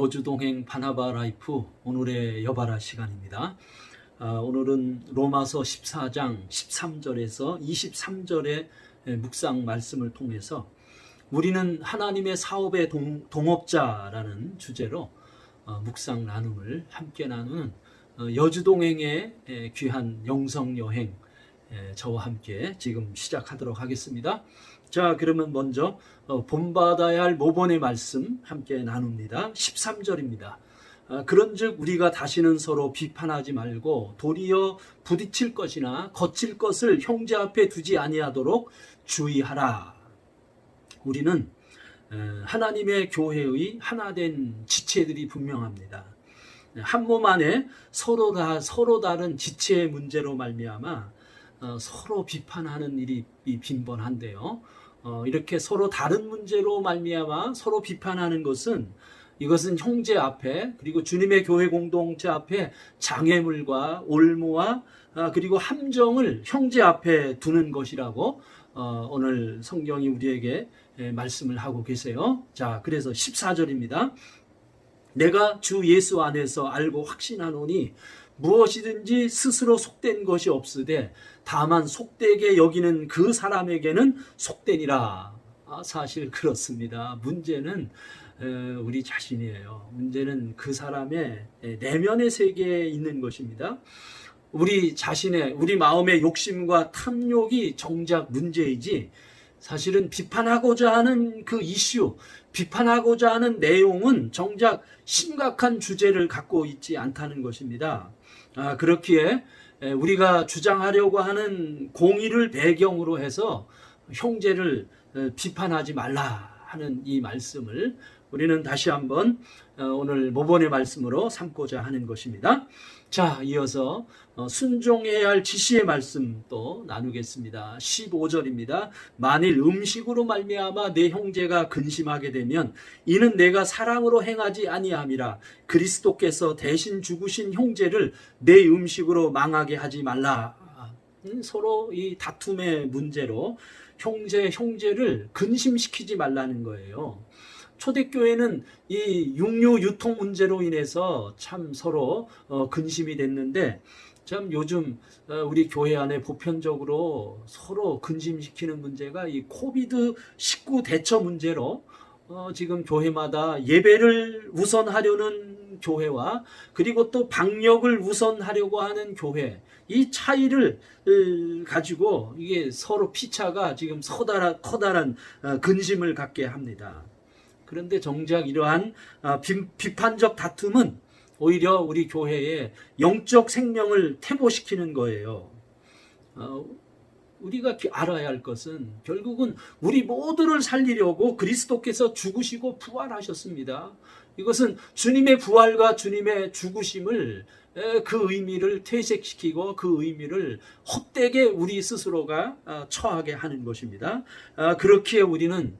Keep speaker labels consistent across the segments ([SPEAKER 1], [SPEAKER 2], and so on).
[SPEAKER 1] 여주동행 바나바 라이프 오늘의 여바라 시간입니다. 오늘은 로마서 14장 13절에서 23절의 묵상 말씀을 통해서 우리는 하나님의 사업의 동업자라는 주제로 묵상 나눔을 함께 나누는 여주동행의 귀한 영성여행, 저와 함께 지금 시작하도록 하겠습니다. 자, 그러면 먼저 본받아야 할 모본의 말씀 함께 나눕니다. 13절입니다. 그런즉 우리가 다시는 서로 비판하지 말고 도리어 부딪힐 것이나 거칠 것을 형제 앞에 두지 아니하도록 주의하라. 우리는 하나님의 교회의 하나된 지체들이 분명합니다. 한 몸 안에 서로 다른 지체의 문제로 말미암아 서로 비판하는 일이 빈번한데요. 이렇게 서로 다른 문제로 말미암아 서로 비판하는 이것은 형제 앞에, 그리고 주님의 교회 공동체 앞에 장애물과 올무와 그리고 함정을 형제 앞에 두는 것이라고 오늘 성경이 우리에게 말씀을 하고 계세요. 자, 그래서 14절입니다. 내가 주 예수 안에서 알고 확신하노니 무엇이든지 스스로 속된 것이 없으되 다만 속되게 여기는 그 사람에게는 속되니라. 사실 그렇습니다. 문제는 우리 자신이에요. 문제는 그 사람의 내면의 세계에 있는 것입니다. 우리 자신의, 우리 마음의 욕심과 탐욕이 정작 문제이지, 사실은 비판하고자 하는 그 이슈, 비판하고자 하는 내용은 정작 심각한 주제를 갖고 있지 않다는 것입니다. 그렇기에 우리가 주장하려고 하는 공의를 배경으로 해서 형제를 비판하지 말라 하는 이 말씀을 우리는 다시 한번 오늘 모본의 말씀으로 삼고자 하는 것입니다. 자, 이어서 순종해야 할 지시의 말씀 또 나누겠습니다. 15절입니다. 만일 음식으로 말미암아 내 형제가 근심하게 되면 이는 내가 사랑으로 행하지 아니함이라. 그리스도께서 대신 죽으신 형제를 내 음식으로 망하게 하지 말라. 서로 이 다툼의 문제로 형제를 근심시키지 말라는 거예요. 초대교회는 이 육류 유통 문제로 인해서 참 서로 근심이 됐는데, 참 요즘 우리 교회 안에 보편적으로 서로 근심시키는 문제가 이 코비드-19 대처 문제로 지금 교회마다 예배를 우선하려는 교회와 그리고 또 방역을 우선하려고 하는 교회, 이 차이를 가지고 이게 서로 피차가 지금 커다란 근심을 갖게 합니다. 그런데 정작 이러한 비판적 다툼은 오히려 우리 교회의 영적 생명을 퇴보시키는 거예요. 우리가 알아야 할 것은 결국은 우리 모두를 살리려고 그리스도께서 죽으시고 부활하셨습니다. 이것은 주님의 부활과 주님의 죽으심을, 그 의미를 퇴색시키고 그 의미를 헛되게 우리 스스로가 처하게 하는 것입니다. 그렇기에 우리는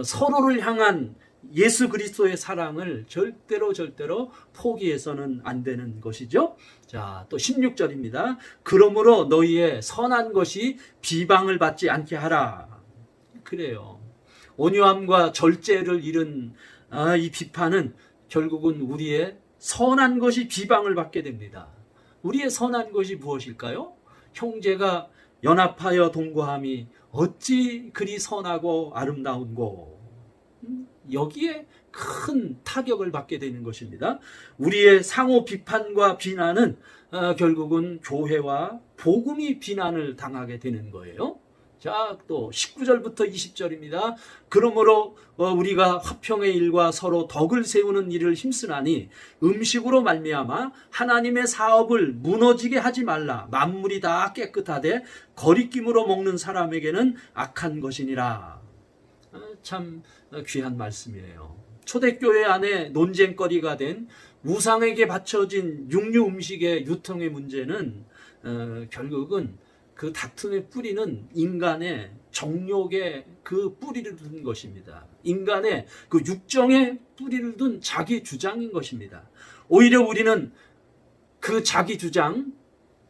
[SPEAKER 1] 서로를 향한 예수 그리스도의 사랑을 절대로 포기해서는 안 되는 것이죠. 자, 또 16절입니다. 그러므로 너희의 선한 것이 비방을 받지 않게 하라. 그래요. 온유함과 절제를 잃은 이 비판은 결국은 우리의 선한 것이 비방을 받게 됩니다. 우리의 선한 것이 무엇일까요? 형제가 연합하여 동거함이 어찌 그리 선하고 아름다운고. 여기에 큰 타격을 받게 되는 것입니다. 우리의 상호 비판과 비난은 결국은 교회와 복음이 비난을 당하게 되는 거예요. 자, 또 19절부터 20절입니다. 그러므로 우리가 화평의 일과 서로 덕을 세우는 일을 힘쓰나니 음식으로 말미암아 하나님의 사업을 무너지게 하지 말라. 만물이 다 깨끗하되 거리낌으로 먹는 사람에게는 악한 것이니라. 참 귀한 말씀이에요. 초대교회 안에 논쟁거리가 된 우상에게 바쳐진 육류 음식의 유통의 문제는 결국은 그 다툼의 뿌리는 인간의 정욕의 그 뿌리를 둔 것입니다. 인간의 그 육정의 뿌리를 둔 자기 주장인 것입니다. 오히려 우리는 그 자기 주장,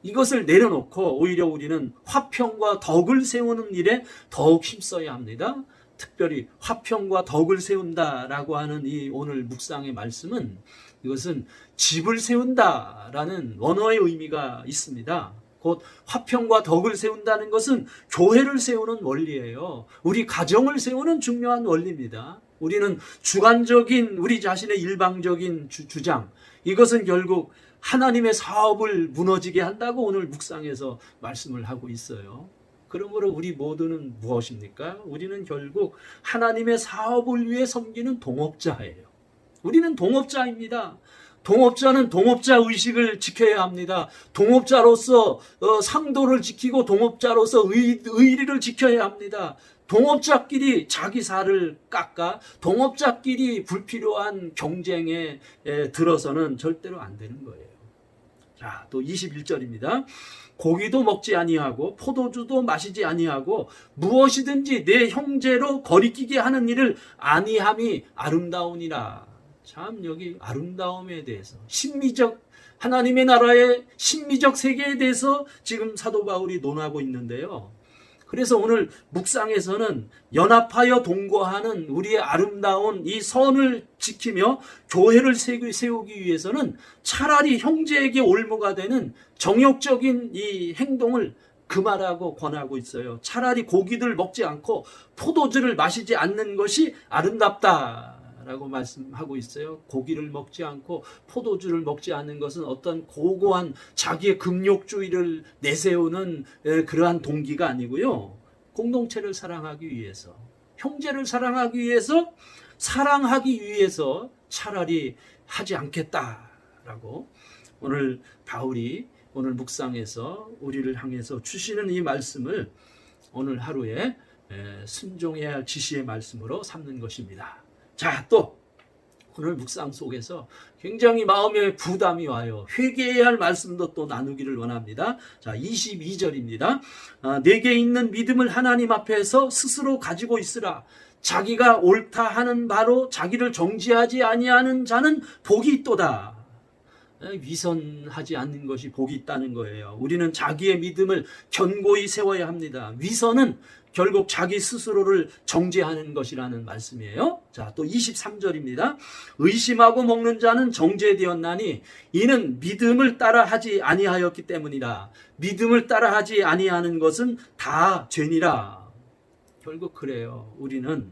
[SPEAKER 1] 이것을 내려놓고 오히려 우리는 화평과 덕을 세우는 일에 더욱 힘써야 합니다. 특별히 화평과 덕을 세운다라고 하는 이 오늘 묵상의 말씀은 이것은 집을 세운다라는 원어의 의미가 있습니다. 곧 화평과 덕을 세운다는 것은 교회를 세우는 원리예요. 우리 가정을 세우는 중요한 원리입니다. 우리는 주관적인 우리 자신의 일방적인 주장, 이것은 결국 하나님의 사업을 무너지게 한다고 오늘 묵상에서 말씀을 하고 있어요. 그러므로 우리 모두는 무엇입니까? 우리는 결국 하나님의 사업을 위해 섬기는 동업자예요. 우리는 동업자입니다. 동업자는 동업자 의식을 지켜야 합니다. 동업자로서 상도를 지키고 동업자로서 의리를 지켜야 합니다. 동업자끼리 자기 살을 깎아 동업자끼리 불필요한 경쟁에 들어서는 절대로 안 되는 거예요. 자, 또 21절입니다. 고기도 먹지 아니하고 포도주도 마시지 아니하고 무엇이든지 내 형제로 거리끼게 하는 일을 아니함이 아름다우니라. 참 여기 아름다움에 대해서 심미적 하나님의 나라의 심미적 세계에 대해서 지금 사도 바울이 논하고 있는데요. 그래서 오늘 묵상에서는 연합하여 동거하는 우리의 아름다운 이 선을 지키며 교회를 세우기 위해서는 차라리 형제에게 올무가 되는 정욕적인 이 행동을 금하라고 권하고 있어요. 차라리 고기를 먹지 않고 포도주를 마시지 않는 것이 아름답다라고 말씀하고 있어요. 고기를 먹지 않고 포도주를 먹지 않는 것은 어떤 고고한 자기의 금욕주의를 내세우는 그러한 동기가 아니고요. 공동체를 사랑하기 위해서, 형제를 사랑하기 위해서 차라리 하지 않겠다라고 오늘 바울이 오늘 묵상에서 우리를 향해서 주시는 이 말씀을 오늘 하루에 순종해야 할 지시의 말씀으로 삼는 것입니다. 자, 또 오늘 묵상 속에서 굉장히 마음에 부담이 와요. 회개해야 할 말씀도 또 나누기를 원합니다. 자, 22절입니다. 내게 있는 믿음을 하나님 앞에서 스스로 가지고 있으라. 자기가 옳다 하는 바로 자기를 정지하지 아니하는 자는 복이 있도다. 위선하지 않는 것이 복이 있다는 거예요. 우리는 자기의 믿음을 견고히 세워야 합니다. 위선은 결국 자기 스스로를 정죄하는 것이라는 말씀이에요. 자, 또 23절입니다. 의심하고 먹는 자는 정죄되었나니 이는 믿음을 따라하지 아니하였기 때문이라. 믿음을 따라하지 아니하는 것은 다 죄니라. 결국 그래요. 우리는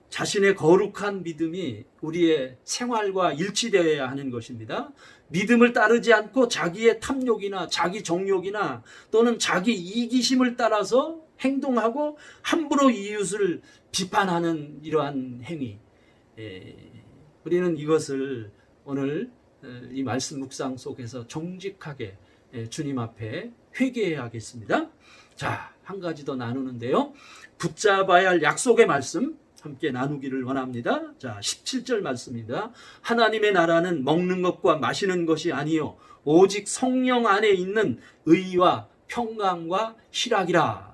[SPEAKER 1] 자신의 거룩한 믿음이 우리의 생활과 일치되어야 하는 것입니다. 믿음을 따르지 않고 자기의 탐욕이나 자기 정욕이나 또는 자기 이기심을 따라서 행동하고 함부로 이웃을 비판하는 이러한 행위, 우리는 이것을 오늘 이 말씀 묵상 속에서 정직하게 주님 앞에 회개해야겠습니다. 자, 한 가지 더 나누는데요. 붙잡아야 할 약속의 말씀 함께 나누기를 원합니다. 자, 17절 말씀입니다. 하나님의 나라는 먹는 것과 마시는 것이 아니요 오직 성령 안에 있는 의와 평강과 희락이라.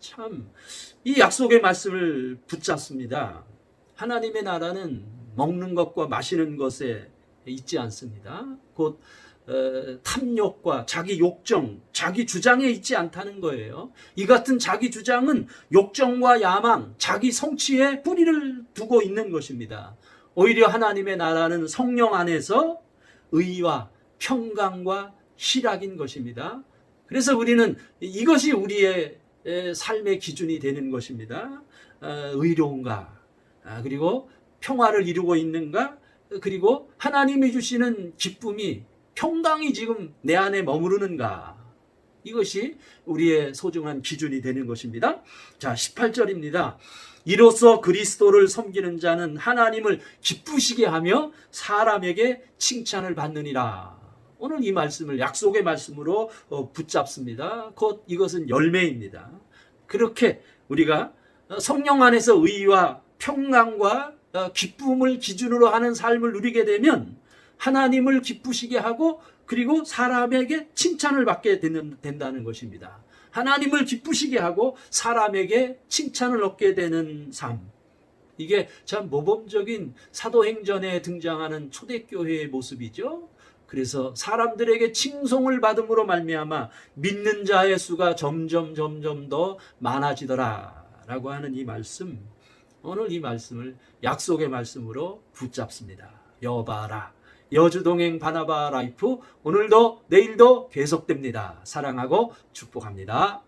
[SPEAKER 1] 참, 이 약속의 말씀을 붙잡습니다. 하나님의 나라는 먹는 것과 마시는 것에 있지 않습니다. 곧 탐욕과 자기 욕정, 자기 주장에 있지 않다는 거예요. 이 같은 자기 주장은 욕정과 야망, 자기 성취에 뿌리를 두고 있는 것입니다. 오히려 하나님의 나라는 성령 안에서 의와 평강과 희락인 것입니다. 그래서 우리는 이것이 우리의 삶의 기준이 되는 것입니다. 의로운가, 그리고 평화를 이루고 있는가, 그리고 하나님이 주시는 기쁨이 평강이 지금 내 안에 머무르는가, 이것이 우리의 소중한 기준이 되는 것입니다. 자, 18절입니다. 이로써 그리스도를 섬기는 자는 하나님을 기쁘시게 하며 사람에게 칭찬을 받느니라. 오늘 이 말씀을 약속의 말씀으로 붙잡습니다. 곧 이것은 열매입니다. 그렇게 우리가 성령 안에서 의와 평강과 기쁨을 기준으로 하는 삶을 누리게 되면 하나님을 기쁘시게 하고 그리고 사람에게 칭찬을 받게 된다는 것입니다. 하나님을 기쁘시게 하고 사람에게 칭찬을 얻게 되는 삶. 이게 참 모범적인 사도행전에 등장하는 초대교회의 모습이죠. 그래서 사람들에게 칭송을 받음으로 말미암아 믿는 자의 수가 점점 더 많아지더라 라고 하는 이 말씀, 오늘 이 말씀을 약속의 말씀으로 붙잡습니다. 여봐라. 여주동행 바나바 라이프 오늘도 내일도 계속됩니다. 사랑하고 축복합니다.